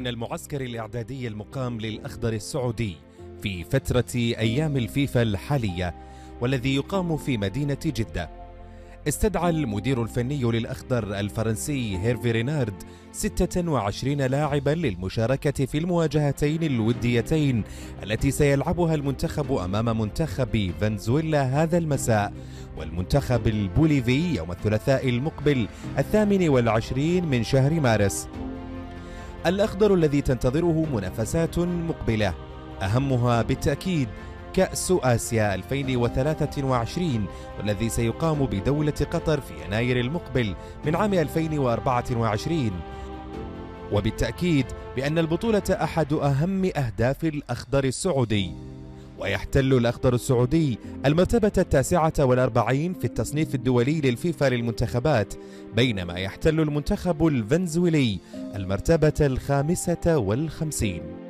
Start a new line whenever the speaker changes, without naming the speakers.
إن المعسكر الإعدادي المقام للأخضر السعودي في فترة أيام الفيفا الحالية والذي يقام في مدينة جدة استدعى المدير الفني للأخضر الفرنسي هيرفي رينارد 26 لاعبا للمشاركة في المواجهتين الوديتين التي سيلعبها المنتخب أمام منتخب فنزويلا هذا المساء والمنتخب البوليفي يوم الثلاثاء المقبل 28 من شهر مارس. الأخضر الذي تنتظره منافسات مقبلة أهمها بالتأكيد كأس آسيا 2023 والذي سيقام بدولة قطر في يناير المقبل من عام 2024، وبالتأكيد بأن البطولة أحد أهم أهداف الأخضر السعودي، ويحتل الأخضر السعودي المرتبة 49 في التصنيف الدولي للفيفا للمنتخبات، بينما يحتل المنتخب الفنزويلي المرتبة 55.